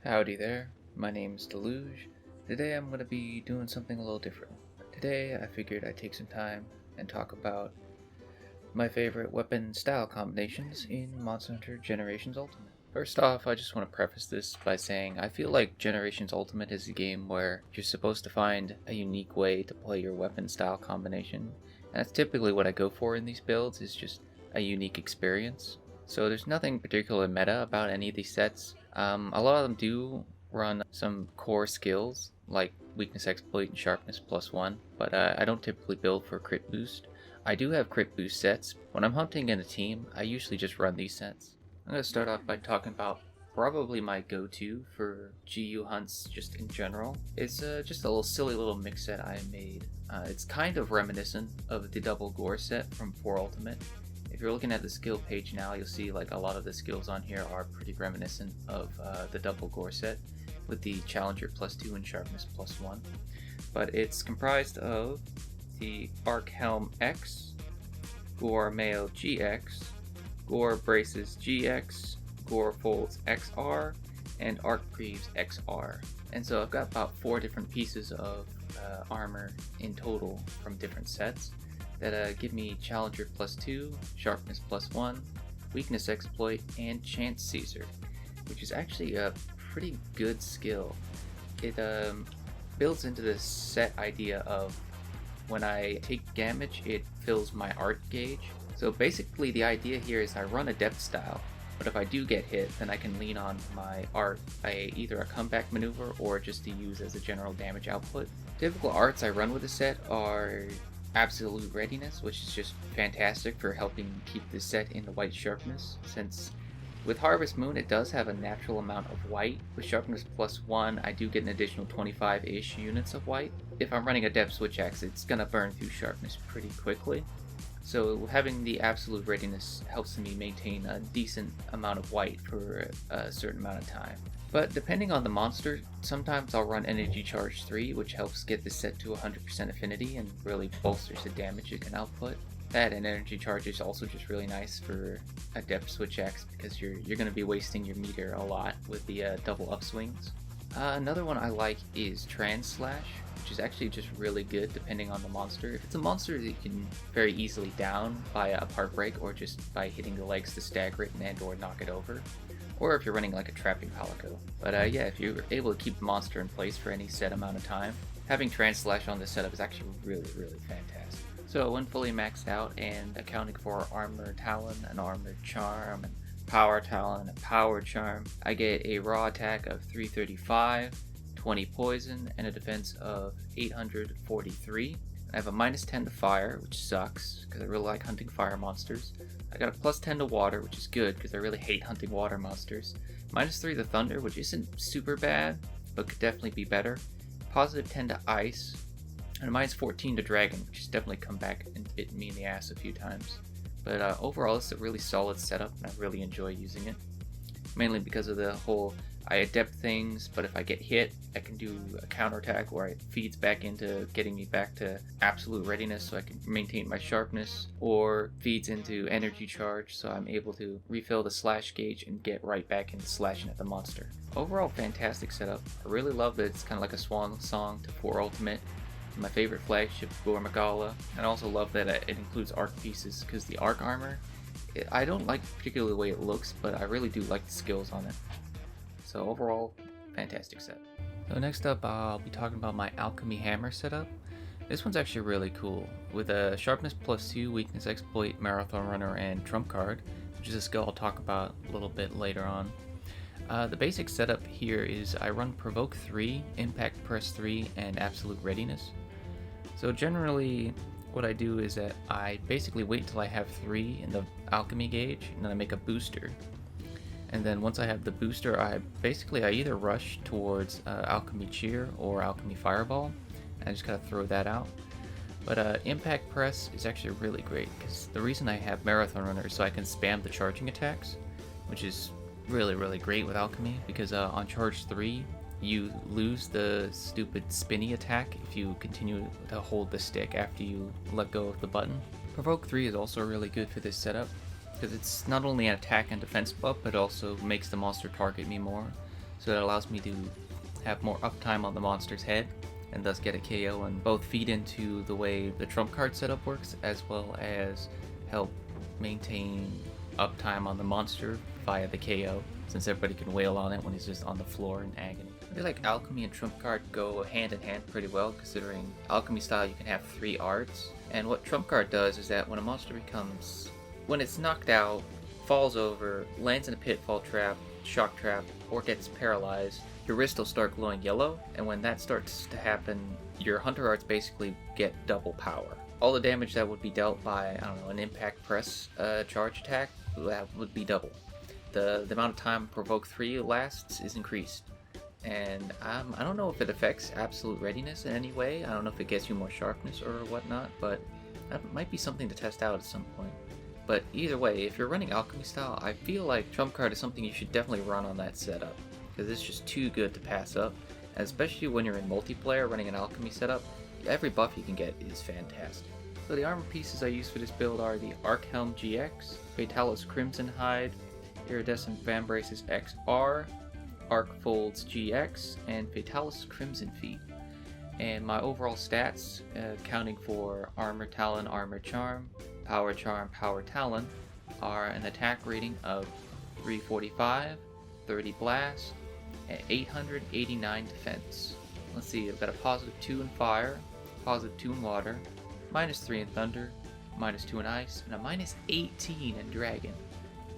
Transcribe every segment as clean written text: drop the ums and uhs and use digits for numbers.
Howdy there, my name's Deluge. Today I'm going to be doing something a little different. Today I figured I'd take some time and talk about my favorite weapon style combinations in Monster Hunter Generations Ultimate. First off, I just want to preface this by saying I feel like Generations Ultimate is a game where you're supposed to find a unique way to play your weapon style combination, and that's typically what I go for in these builds, is just a unique experience. So there's nothing particularly meta about any of these sets. A lot of them do run some core skills like weakness exploit and sharpness +1, but I don't typically build for crit boost. I do have crit boost sets. When I'm hunting in a team, I usually just run these sets. I'm going to start off by talking about probably my go-to for GU hunts just in general. It's just a little silly little mix set I made. It's kind of reminiscent of the double gore set from 4 Ultimate. If you're looking at the skill page now, you'll see like a lot of the skills on here are pretty reminiscent of the double gore set with the Challenger +2 and Sharpness +1. But it's comprised of the Arc Helm X, Gore Mail GX, Gore Braces GX, Gore Folds XR, and Arc Greaves XR. And so I've got about 4 different pieces of armor in total from different sets that give me Challenger +2, Sharpness +1, Weakness Exploit, and Chance Caesar, which is actually a pretty good skill. It builds into the set idea of when I take damage, it fills my art gauge. So basically the idea here is I run a depth style, but if I do get hit, then I can lean on my art by either a comeback maneuver or just to use as a general damage output. Typical arts I run with the set are Absolute Readiness, which is just fantastic for helping keep the set in the white sharpness, since with Harvest Moon it does have a natural amount of white. With Sharpness +1 I do get an additional 25-ish units of white. If I'm running a depth switch axe, it's gonna burn through sharpness pretty quickly. So having the Absolute Readiness helps me maintain a decent amount of white for a certain amount of time. But depending on the monster, sometimes I'll run Energy Charge 3, which helps get the set to 100% affinity and really bolsters the damage it can output. That and Energy Charge is also just really nice for a depth switch axe because you're going to be wasting your meter a lot with the double upswings. Another one I like is Trans Slash, which is actually just really good depending on the monster. If it's a monster that you can very easily down by a part break or just by hitting the legs to stagger it and or knock it over, or if you're running like a trapping palico. But yeah, if you're able to keep the monster in place for any set amount of time, having Trans Slash on this setup is actually really fantastic. So when fully maxed out and accounting for Armored Talon, an Armored Charm, and Power Talon, and a Power Charm, I get a raw attack of 335, 20 poison, and a defense of 843. I have a -10 to fire, which sucks because I really like hunting fire monsters. I got a +10 to water, which is good because I really hate hunting water monsters. -3 to thunder, which isn't super bad, but could definitely be better. +10 to ice, and a -14 to dragon, which has definitely come back and bitten me in the ass a few times. But overall, it's a really solid setup, and I really enjoy using it. Mainly because of the whole I adept things, but if I get hit, I can do a counterattack where it feeds back into getting me back to absolute readiness so I can maintain my sharpness, or feeds into energy charge so I'm able to refill the slash gauge and get right back into slashing at the monster. Overall, fantastic setup. I really love that it's kind of like a swan song to 4 Ultimate. My favorite flagship, Gore Magala, and I also love that it includes arc pieces because the arc armor, I don't like particularly the way it looks, but I really do like the skills on it. So overall, fantastic set. So next up, I'll be talking about my Alchemy Hammer setup. This one's actually really cool, with a Sharpness +2, Weakness Exploit, Marathon Runner, and Trump card, which is a skill I'll talk about a little bit later on. The basic setup here is I run Provoke 3, Impact Press 3, and Absolute Readiness. So generally, what I do is that I basically wait until I have 3 in the Alchemy gauge, and then I make a booster. And then once I have the booster, I either rush towards Alchemy Cheer or Alchemy Fireball, and I just kind of throw that out. But Impact Press is actually really great, because the reason I have Marathon Runner is so I can spam the charging attacks, which is really great with Alchemy, because on charge 3, you lose the stupid spinny attack if you continue to hold the stick after you let go of the button. Provoke 3 is also really good for this setup, because it's not only an attack and defense buff, but also makes the monster target me more. so that allows me to have more uptime on the monster's head and thus get a KO, and both feed into the way the trump card setup works as well as help maintain uptime on the monster via the KO, since everybody can wail on it when he's just on the floor in agony. I feel like Alchemy and Trump Card go hand in hand pretty well, considering Alchemy style you can have 3 arts, and what Trump Card does is that when a monster when it's knocked out, falls over, lands in a pitfall trap, shock trap, or gets paralyzed, your wrist will start glowing yellow, and when that starts to happen, your Hunter arts basically get double power. All the damage that would be dealt by, I don't know, an impact press charge attack, that would be double. The amount of time Provoke 3 lasts is increased. And I don't know if it affects absolute readiness in any way. I don't know if it gets you more sharpness or whatnot, but that might be something to test out at some point. But either way, if you're running Alchemy style, I feel like Trump Card is something you should definitely run on that setup, because it's just too good to pass up. And especially when you're in multiplayer running an Alchemy setup, every buff you can get is fantastic. So the armor pieces I use for this build are the Archelm GX, Fatalis Crimson Hide, Iridescent Vambraces XR, Arc Folds GX, and Fatalis Crimson Feet. And my overall stats, accounting for Armor Talon, Armor Charm, Power Talon, are an attack rating of 345, 30 blast, and 889 defense. Let's see, I've got a positive 2 in fire, positive 2 in water, minus 3 in thunder, minus 2 in ice, and a minus 18 in dragon,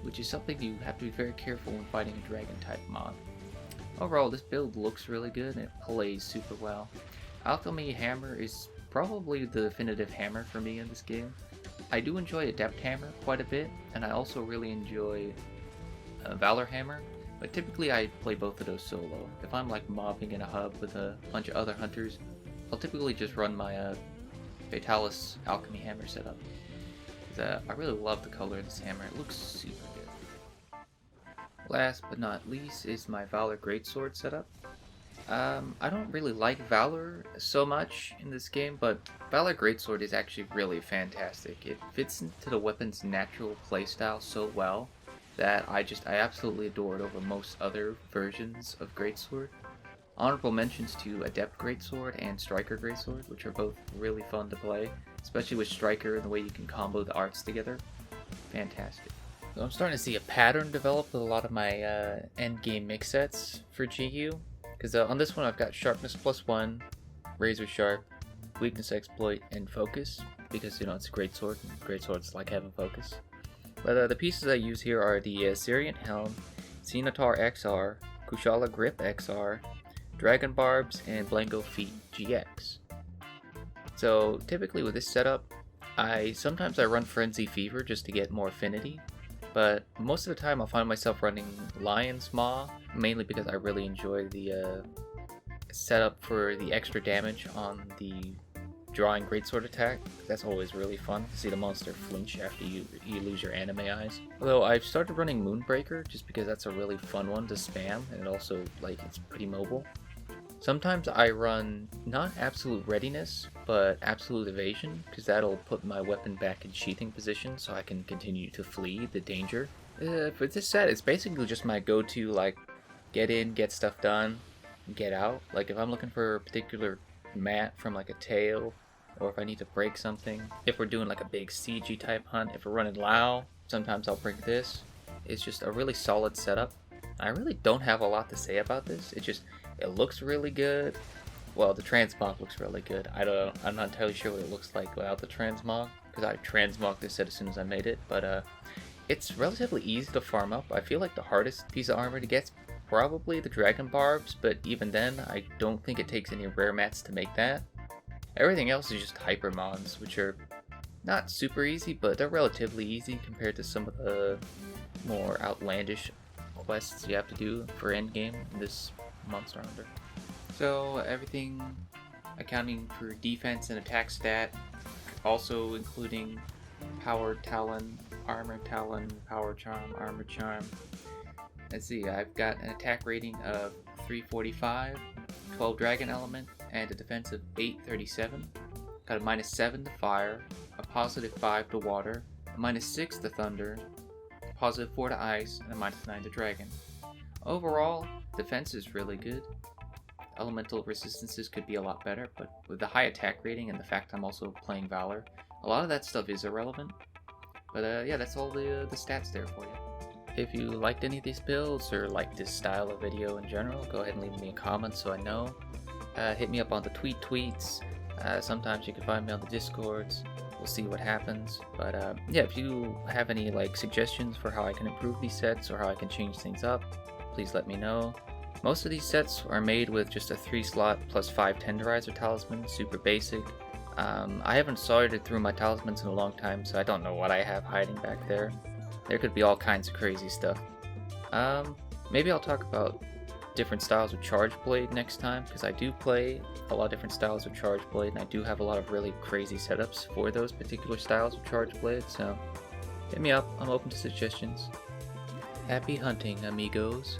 which is something you have to be very careful when fighting a dragon type mod. Overall, this build looks really good and it plays super well. Alchemy Hammer is probably the definitive hammer for me in this game. I do enjoy Adept Hammer quite a bit, and I also really enjoy Valor Hammer, but typically I play both of those solo. If I'm like mobbing in a hub with a bunch of other hunters, I'll typically just run my Fatalis Alchemy Hammer setup. I really love the color of this hammer, it looks super good. Last but not least is my Valor Greatsword setup. I don't really like Valor so much in this game, but Valor Greatsword is actually really fantastic. It fits into the weapon's natural playstyle so well that I absolutely adore it over most other versions of Greatsword. Honorable mentions to Adept Greatsword and Striker Greatsword, which are both really fun to play, especially with Striker and the way you can combo the arts together. Fantastic. So I'm starting to see a pattern develop with a lot of my end game mix sets for GU. Because on this one I've got Sharpness +1, Razor Sharp, Weakness Exploit, and Focus. Because, you know, it's a Greatsword, and Greatswords like having focus. But the pieces I use here are the Syrian Helm, Cenatar XR, Kushala Grip XR, Dragon Barbs, and Blango Feet GX. So typically with this setup, sometimes I run Frenzy Fever just to get more affinity. But most of the time I'll find myself running Lion's Maw, mainly because I really enjoy the setup for the extra damage on the drawing greatsword attack. That's always really fun to see the monster flinch after you lose your anime eyes. Although I've started running Moonbreaker just because that's a really fun one to spam, and it also, like, it's pretty mobile. Sometimes I run not Absolute Readiness, but Absolute Evasion, because that'll put my weapon back in sheathing position so I can continue to flee the danger. For this set, it's basically just my go-to, like, get in, get stuff done, get out. Like, if I'm looking for a particular mat from, like, a tail, or if I need to break something, if we're doing, like, a big CG type hunt, if we're running Lao, sometimes I'll bring this. It's just a really solid setup. I really don't have a lot to say about this. It looks really good. Well, the transmog looks really good. I'm not entirely sure what it looks like without the transmog, because I transmogged this set as soon as I made it, but it's relatively easy to farm up. I feel like the hardest piece of armor to get is probably the Dragon Barbs, but even then, I don't think it takes any rare mats to make that. Everything else is just Hypermons, which are not super easy, but they're relatively easy compared to some of the more outlandish quests you have to do for endgame in this Monster Hunter. So everything accounting for defense and attack stat, also including Power Talon, Armor Talon, Power Charm, Armor Charm. Let's see, I've got an attack rating of 345, 12 Dragon Element, and a defense of 837. Got a -7 to Fire, a +5 to Water, a -6 to Thunder, a +4 to Ice, and a -9 to Dragon. Overall, Defense is really good. Elemental resistances could be a lot better, but with the high attack rating and the fact I'm also playing Valor, a lot of that stuff is irrelevant. But yeah, that's all the stats there for you. If you liked any of these builds or like this style of video in general, go ahead and leave me a comment so I know. Hit me up on the tweets. Sometimes you can find me on the Discords. We'll see what happens. But yeah, if you have any like suggestions for how I can improve these sets or how I can change things up, please let me know. Most of these sets are made with just a 3-slot plus 5 tenderizer talisman, super basic. I haven't sorted through my talismans in a long time, so I don't know what I have hiding back there. There could be all kinds of crazy stuff. Maybe I'll talk about different styles of Charge Blade next time, because I do play a lot of different styles of Charge Blade, and I do have a lot of really crazy setups for those particular styles of Charge Blade, so hit me up, I'm open to suggestions. Happy hunting, amigos.